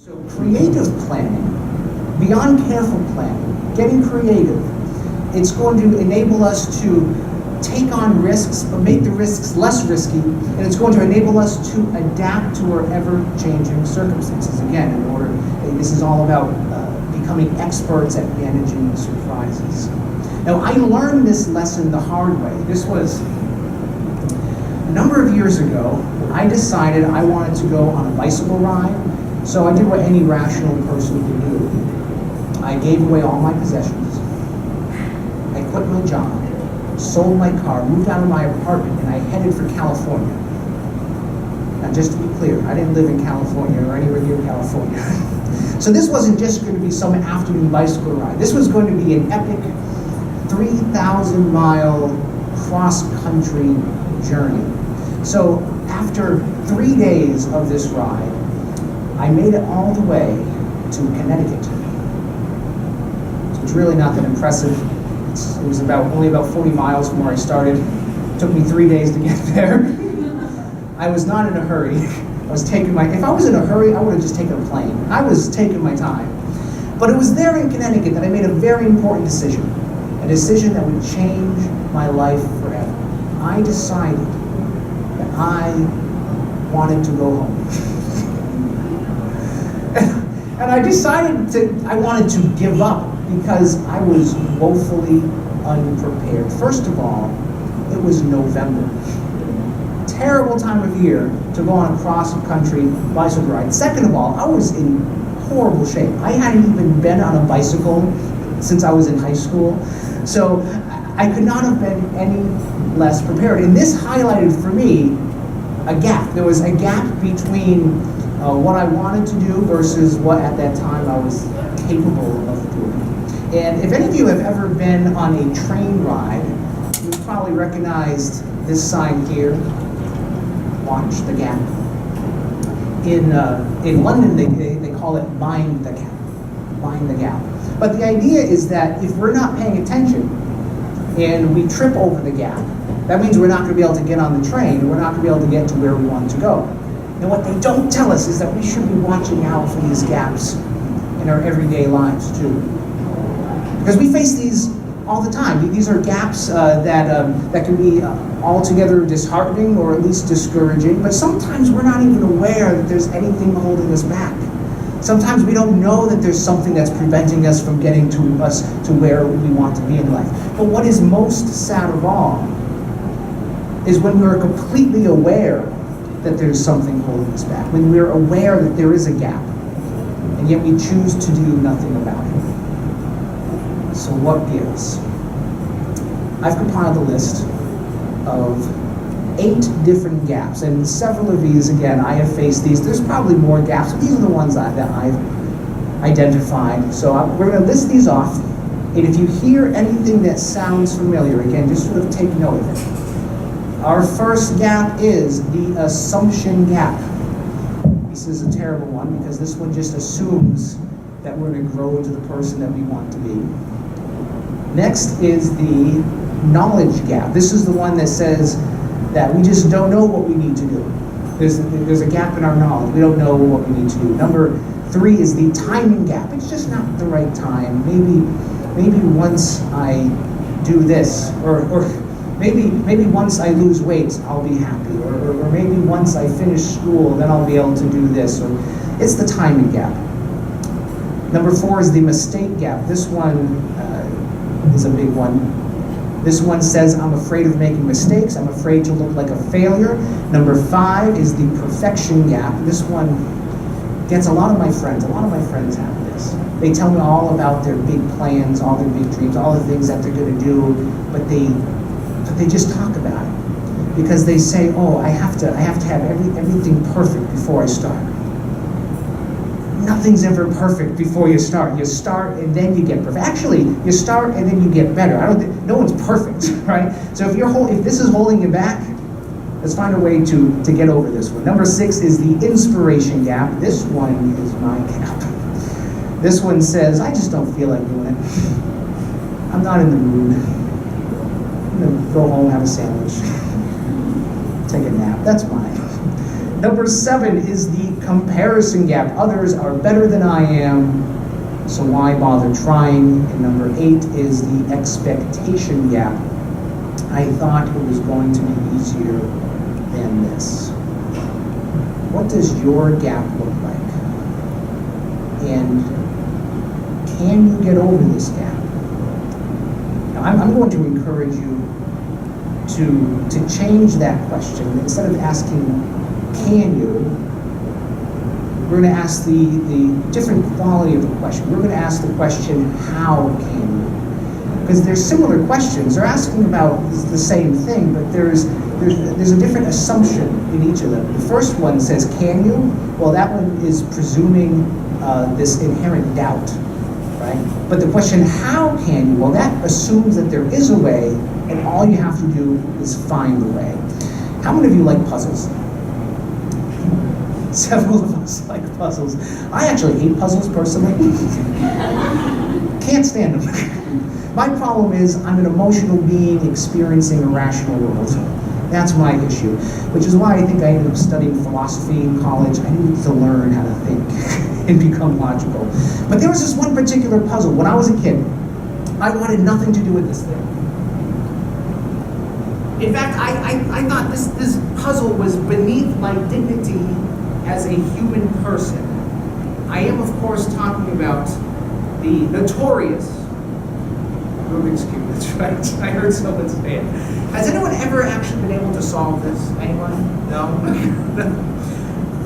So creative planning, beyond careful planning, getting creative, it's going to enable us to take on risks, but make the risks less risky, and it's going to enable us to adapt to our ever-changing circumstances. Again, this is all about becoming experts at managing surprises. Now, I learned this lesson the hard way. This was a number of years ago. I decided I wanted to go on a bicycle ride, so I did what any rational person can do. I gave away all my possessions. I quit my job, sold my car, moved out of my apartment, and I headed for California. Now, just to be clear, I didn't live in California or anywhere near California. So this wasn't just going to be some afternoon bicycle ride. This was going to be an epic 3,000-mile cross-country journey. So after 3 days of this ride, I made it all the way to Connecticut. So it's really not that impressive. It was only about 40 miles from where I started. It took me 3 days to get there. I was not in a hurry. If I was in a hurry, I would have just taken a plane. I was taking my time. But it was there in Connecticut that I made a very important decision. A decision that would change my life forever. I decided that I wanted to go home. And I decided I wanted to give up because I was woefully unprepared. First of all, it was November. Terrible time of year to go on a cross-country bicycle ride. Second of all, I was in horrible shape. I hadn't even been on a bicycle since I was in high school. So I could not have been any less prepared. And this highlighted for me a gap. There was a gap between what I wanted to do versus what at that time I was capable of doing. And if any of you have ever been on a train ride, you've probably recognized this sign here, watch the gap. In London, they call it mind the gap, mind the gap. But the idea is that if we're not paying attention and we trip over the gap, that means we're not going to be able to get on the train, and we're not going to be able to get to where we want to go. And what they don't tell us is that we should be watching out for these gaps in our everyday lives too. Because we face these all the time. These are gaps that can be altogether disheartening or at least discouraging, but sometimes we're not even aware that there's anything holding us back. Sometimes we don't know that there's something that's preventing us from getting to where we want to be in life. But what is most sad of all is when we're completely aware that there's something holding us back, when we're aware that there is a gap, and yet we choose to do nothing about it. So what gives? I've compiled a list of 8 different gaps, and several of these, again, I have faced these. There's probably more gaps, but these are the ones that I've identified. So we're going to list these off, and if you hear anything that sounds familiar, again, just sort of take note of it. Our first gap is the assumption gap. This is a terrible one because this one just assumes that we're going to grow into the person that we want to be. Next is the knowledge gap. This is the one that says that we just don't know what we need to do. There's a gap in our knowledge. We don't know what we need to do. Number 3 is the timing gap. It's just not the right time. Maybe once I do this, or maybe once I lose weight, I'll be happy. Or maybe once I finish school, then I'll be able to do this. Or it's the timing gap. Number 4 is the mistake gap. This one is a big one. This one says, I'm afraid of making mistakes. I'm afraid to look like a failure. Number 5 is the perfection gap. This one gets a lot of my friends. A lot of my friends have this. They tell me all about their big plans, all their big dreams, all the things that they're going to do, but they just talk about it. Because they say, oh, I have to have everything perfect before I start. Nothing's ever perfect before you start. You start and then you get perfect. Actually, you start and then you get better. No one's perfect, right? So if this is holding you back, let's find a way to get over this one. Number 6 is the inspiration gap. This one is my gap. This one says, I just don't feel like doing it. I'm not in the mood. I'm gonna go home, have a sandwich, take a nap. That's mine. Number 7 is the comparison gap. Others are better than I am, so why bother trying? And number 8 is the expectation gap. I thought it was going to be easier than this. What does your gap look like? And can you get over this gap? Now, I'm going to encourage you to change that question. Instead of asking, can you, we're going to ask the different quality of the question. We're going to ask the question, how can you? Because they're similar questions. They're asking about the same thing, but there's a different assumption in each of them. The first one says, can you? Well, that one is presuming this inherent doubt, right? But the question, how can you? Well, that assumes that there is a way, and all you have to do is find the way. How many of you like puzzles? Several of us like puzzles. I actually hate puzzles personally. Can't stand them. My problem is I'm an emotional being experiencing a rational world. That's my issue, which is why I think I ended up studying philosophy in college. I needed to learn how to think and become logical. But there was this one particular puzzle. When I was a kid, I wanted nothing to do with this thing. In fact, I thought this puzzle was beneath my dignity as a human person. I am, of course, talking about the notorious Rubik's Cube. That's right. I heard someone say it. Has anyone ever actually been able to solve this? Anyone? No?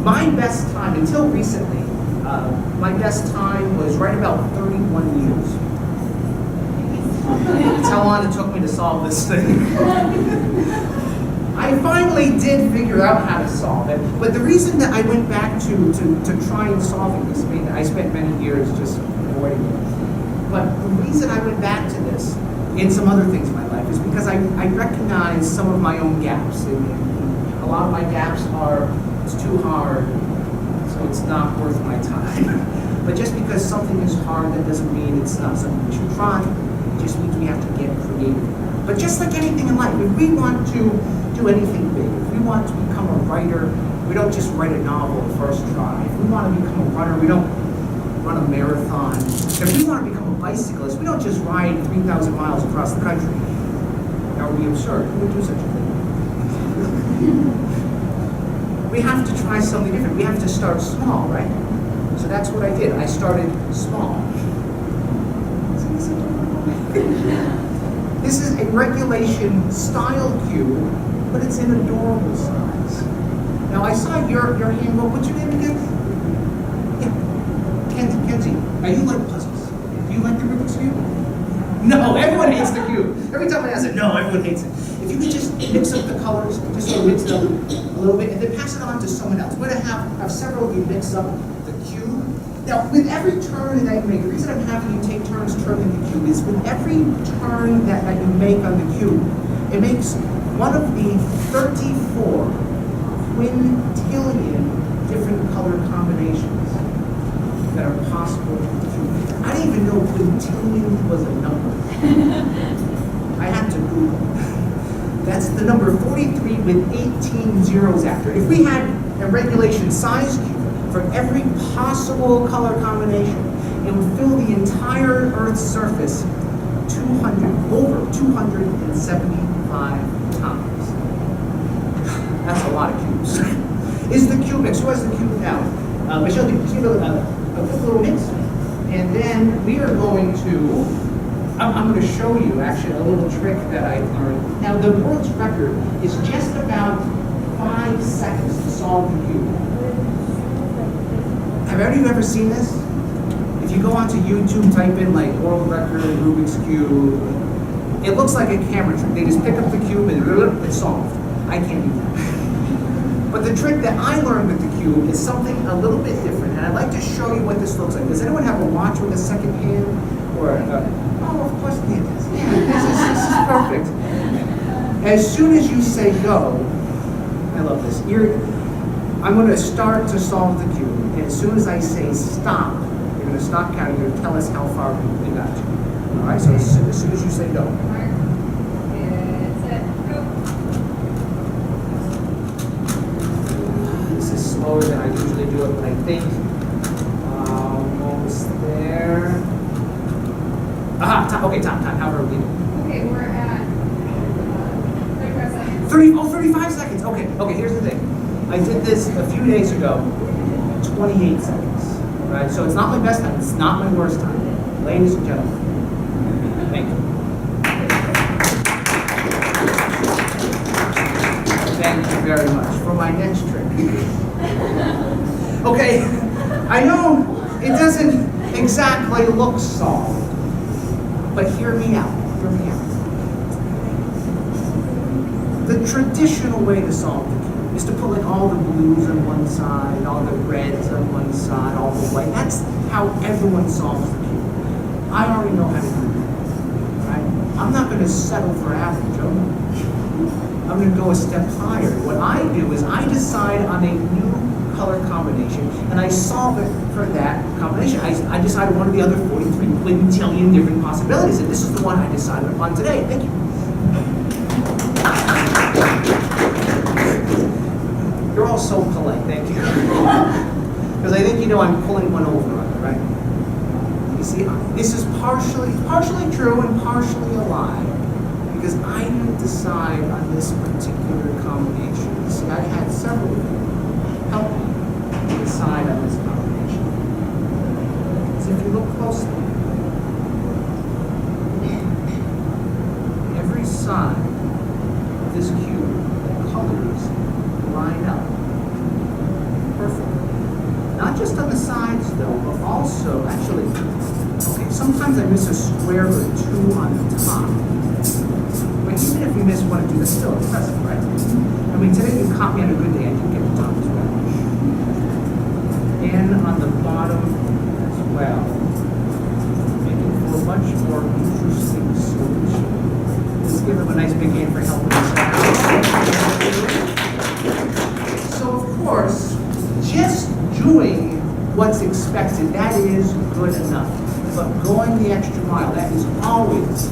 My best time, until recently, my best time was right about 31 years. That's how long it took me to solve this thing. I finally did figure out how to solve it, but the reason that I went back to try and solving this, I mean, I spent many years just avoiding it, but the reason I went back to this and some other things in my life is because I recognize some of my own gaps. And a lot of my gaps are, it's too hard, so it's not worth my time. But just because something is hard, that doesn't mean it's not something we should try. It just means we have to get creative. But just like anything in life, if we want to do anything big, if we want to become a writer, we don't just write a novel the first try. If we want to become a runner, we don't run a marathon. If we want to become a bicyclist, we don't just ride 3,000 miles across the country. That would be absurd. Who would do such a thing? We have to try something different. We have to start small, right? So that's what I did. I started small. This is a regulation style cube, but it's an adorable size. Now I saw your hand. What's your name again? Yeah, Kenzie. Are you like puzzles? Do you like the Rubik's Cube? No, everyone hates the cube. Every time I ask it, no, everyone hates it. If you could just mix up the colors, just sort of mix it up a little bit, and then pass it on to someone else. We're going to have several of you mix up the cube. Now, with every turn that you make, the reason I'm having you take turns turning the cube is with every turn that you make on the cube, it makes one of the 34 quintillion different color combinations that are possible with the cube. I didn't even know quintillion was a number. I had to Google. That's the number 43 with 18 zeros after it. If we had a regulation size cube for every possible color combination, it would fill the entire Earth's surface over 275 times. That's a lot of cubes. Is the cube mix? Who has the cube now? Michelle, give a quick little mix. And then we are going to, I'm going to show you actually a little trick that I learned. Now the world's record is just about 5 seconds to solve the cube. Have any of you ever seen this? If you go onto YouTube, type in like world record, Rubik's Cube, it looks like a camera trick. They just pick up the cube and it's solved. I can't do that. But the trick that I learned with the cube is something a little bit different, and I'd like to show you what this looks like. Does anyone have a watch with a second hand? Or oh, of course it is. Yeah, this is perfect. As soon as you say go, I love this. I'm going to start to solve the cube, and as soon as I say stop, you're going to stop counting. You're going to tell us how far we got to. All right. So as soon as you say go. slower than I usually do it, but I think almost there. Aha, time, okay, time, however we do. Okay, we're at 35 seconds. 35 seconds, okay, here's the thing. I did this a few days ago, 28 seconds, right? So it's not my best time, it's not my worst time. Ladies and gentlemen, thank you. Thank you very much for my next trick. Okay, I know it doesn't exactly look solved, but hear me out. The traditional way to solve the cube is to put like all the blues on one side, all the reds on one side, all the white. That's how everyone solves the cube. I already know how to do that, right? I'm not going to settle for average. I'm going to go a step higher. What I do is I decide on a new color combination, and I solve it for that combination. I decide one of the other 43 quintillion different possibilities, and this is the one I decided upon today. Thank you. You're all so polite, thank you. Because I think you know I'm pulling one over on it, right? You see, this is partially true and partially a lie. Because I didn't decide on this particular combination. See, I had several of you help me decide on this combination. So if you look closely, every side of this cube, the colors line up perfectly. Not just on the sides though, but also, actually, okay, sometimes I miss a square or two on the top. But even if you miss one or two, that's still impressive, right? I mean, today you caught me on a good day, I did get the top as well. And on the bottom as well. Making for a much more interesting solution. Let's give them a nice big hand for helping us out. So of course, just doing what's expected, that is good enough. But going the extra mile, that is always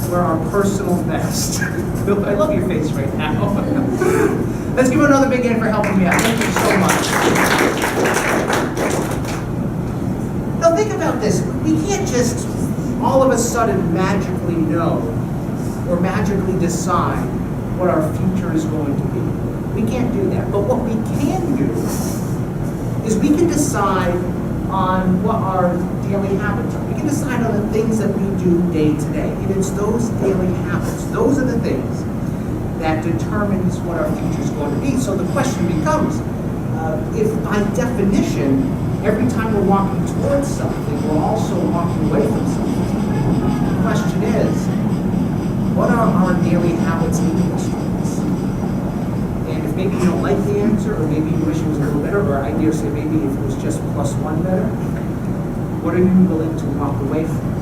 where our personal best. I love your face right now. Let's give another big hand for helping me out. Thank you so much. Now think about this. We can't just all of a sudden magically know or magically decide what our future is going to be. We can't do that. But what we can do is we can decide on what our daily habits are. We can decide on the things that we do day to day. And it's those daily habits. Those are the things that determines what our future is going to be. So the question becomes, if by definition, every time we're walking towards something, we're also walking away from something. The question is, what are our daily habits leading us towards? And if maybe you don't like the answer, or maybe you wish it was a little better, or I dare say maybe if it was just +1 better, what are you willing to walk away from?